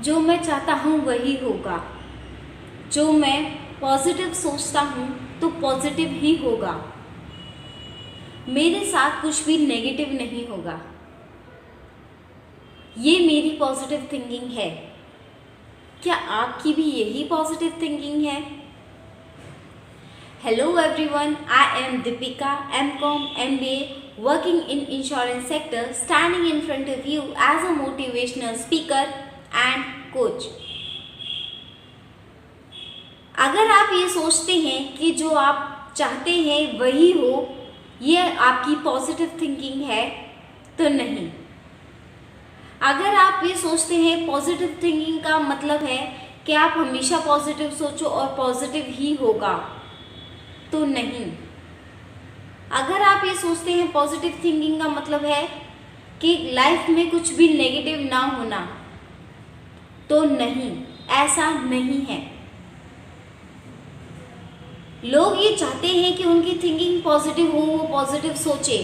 जो मैं चाहता हूँ वही होगा। जो मैं पॉजिटिव सोचता हूँ तो पॉजिटिव ही होगा। मेरे साथ कुछ भी नेगेटिव नहीं होगा। ये मेरी पॉजिटिव थिंकिंग है। क्या आपकी भी यही पॉजिटिव थिंकिंग है? Hello everyone, I am Deepika, MCom MBA, working in insurance sector, standing in front of you as a motivational speaker and coach. अगर आप ये सोचते हैं कि जो आप चाहते हैं वही हो, ये आपकी पॉजिटिव थिंकिंग है, तो नहीं। अगर आप ये सोचते हैं पॉजिटिव थिंकिंग का मतलब है कि आप हमेशा पॉजिटिव सोचो और पॉजिटिव ही होगा, तो नहीं। अगर आप ये सोचते हैं पॉजिटिव थिंकिंग का मतलब है कि लाइफ में कुछ भी नेगेटिव ना होना, तो नहीं, ऐसा नहीं है। लोग ये चाहते हैं कि उनकी थिंकिंग पॉजिटिव हो, वो पॉजिटिव सोचे,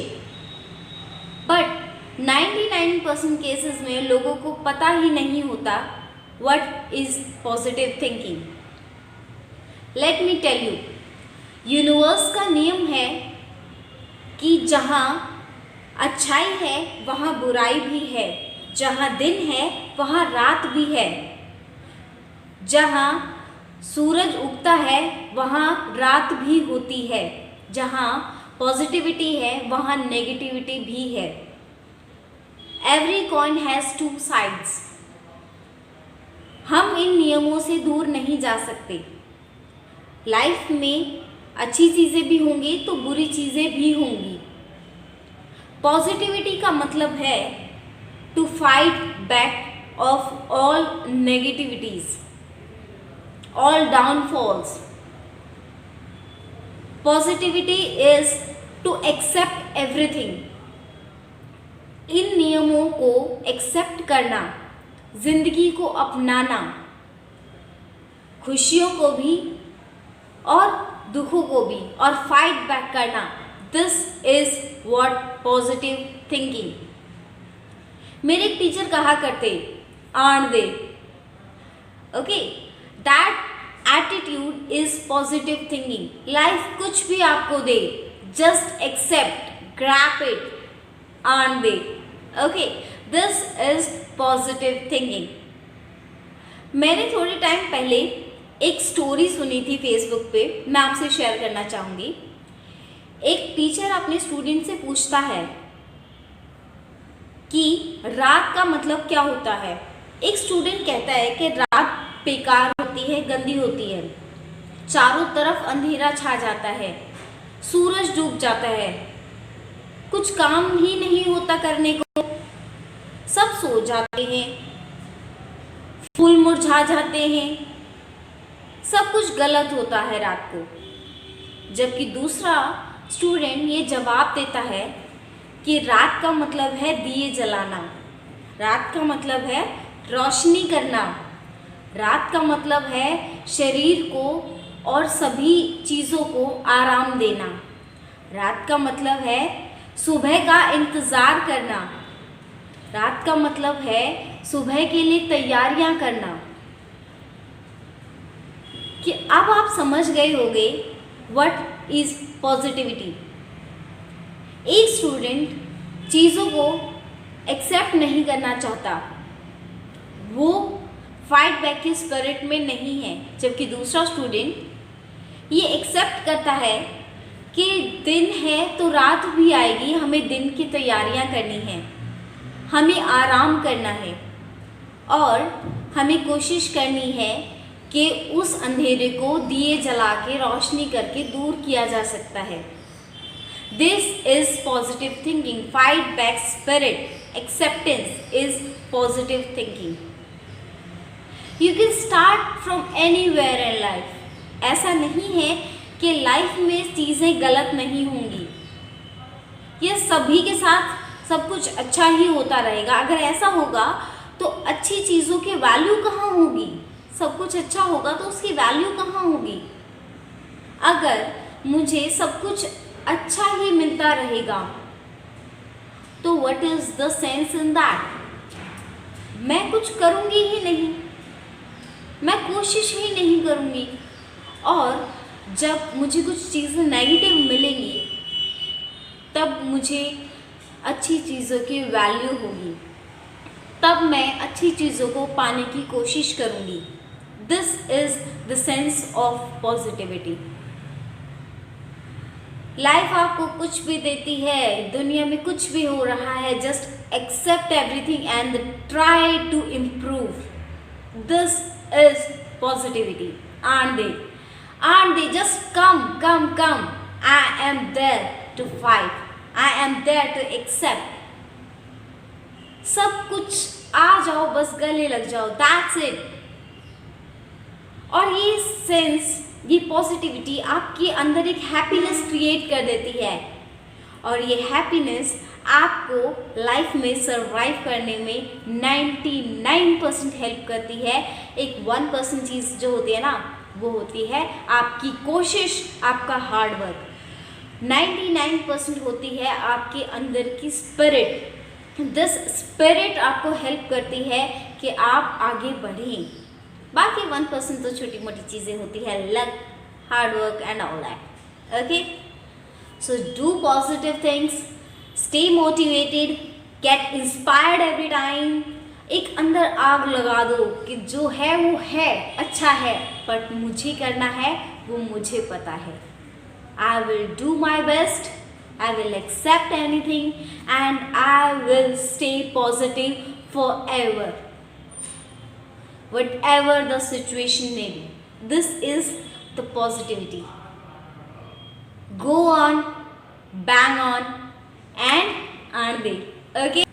बट 99% केसेस में लोगों को पता ही नहीं होता what is positive thinking. Let me tell you, universe का नियम है कि जहाँ अच्छाई है वहाँ बुराई भी है, जहाँ दिन है वहाँ रात भी है, जहाँ सूरज उगता है वहाँ रात भी होती है, जहाँ पॉजिटिविटी है वहाँ नेगेटिविटी भी है। Every coin has two sides. हम इन नियमों से दूर नहीं जा सकते। लाइफ में अच्छी चीज़ें भी होंगी तो बुरी चीज़ें भी होंगी। पॉजिटिविटी का मतलब है to fight back of all negativities, all downfalls. Positivity is to accept everything. इन नियमों को एक्सेप्ट करना, जिंदगी को अपनाना, खुशियों को भी और दुखों को भी, और फाइट बैक करना, this is what positive thinking. मेरे एक टीचर कहा करते, आण दे, okay, that attitude is positive thinking. Life कुछ भी आपको दे, जस्ट एक्सेप्ट, ग्रैब इट, आण दे, okay, this is positive thinking. मैंने थोड़े टाइम पहले एक स्टोरी सुनी थी फेसबुक पे, मैं आपसे शेयर करना चाहूँगी। एक टीचर अपने स्टूडेंट से पूछता है कि रात का मतलब क्या होता है। एक स्टूडेंट कहता है कि रात बेकार होती है, गंदी होती है, चारों तरफ अंधेरा छा जाता है, सूरज डूब जाता है, कुछ काम ही नहीं होता करने को, सब सो जाते हैं, फूल मुरझा जाते हैं, सब कुछ गलत होता है रात को। जबकि दूसरा स्टूडेंट ये जवाब देता है कि रात का मतलब है दिए जलाना, रात का मतलब है रोशनी करना, रात का मतलब है शरीर को और सभी चीज़ों को आराम देना, रात का मतलब है सुबह का इंतज़ार करना, रात का मतलब है सुबह के लिए तैयारियां करना। कि अब आप समझ गए होंगे व्हाट इज पॉजिटिविटी। एक स्टूडेंट चीज़ों को एक्सेप्ट नहीं करना चाहता, वो फाइट बैक के स्पिरिट में नहीं है, जबकि दूसरा स्टूडेंट ये एक्सेप्ट करता है कि दिन है तो रात भी आएगी, हमें दिन की तैयारियां करनी है, हमें आराम करना है और हमें कोशिश करनी है कि उस अंधेरे को दिए जला के रोशनी करके दूर किया जा सकता है। This is positive thinking, fight back spirit, acceptance is positive thinking. You can start from anywhere in life. ऐसा नहीं है कि लाइफ में चीज़ें गलत नहीं होंगी, ये सभी के साथ सब कुछ अच्छा ही होता रहेगा। अगर ऐसा होगा तो अच्छी चीज़ों की वैल्यू कहाँ होगी? सब कुछ अच्छा होगा तो उसकी वैल्यू कहाँ होगी? अगर मुझे सब कुछ अच्छा ही मिलता रहेगा तो what is the sense in that? मैं कुछ करूँगी ही नहीं, मैं कोशिश ही नहीं करूँगी। और जब मुझे कुछ चीज़ें नेगेटिव मिलेंगी तब मुझे अच्छी चीज़ों की वैल्यू होगी, तब मैं अच्छी चीज़ों को पाने की कोशिश करूँगी। This is the sense of positivity. Life आपको कुछ भी देती है, दुनिया में कुछ भी हो रहा है, just accept everything and try to improve. This is positivity. Aren't they? Just come. I am there to fight. I am there to accept. सब कुछ आ जाओ, बस गले लग जाओ, दैट्स इट। और ये सेंस, ये पॉजिटिविटी आपके अंदर एक हैप्पीनेस क्रिएट कर देती है, और ये हैप्पीनेस आपको लाइफ में सरवाइव करने में 99% हेल्प करती है। एक 1% चीज़ जो होती है ना, वो होती है आपकी कोशिश, आपका हार्ड वर्क। 99% होती है आपके अंदर की स्पिरिट। दिस स्पिरिट आपको हेल्प करती है कि आप आगे बढ़ें। बाकी 1% तो छोटी मोटी चीज़ें होती है, luck, hard work and all that. Okay, so do positive things, stay motivated, get inspired every time. एक अंदर आग लगा दो कि जो है वो है, अच्छा है, बट मुझे करना है, वो मुझे पता है। I will do my best, I will accept anything, and I will stay positive forever, whatever the situation may be. This is the positivity. Go on, bang on, and aren't they? Okay.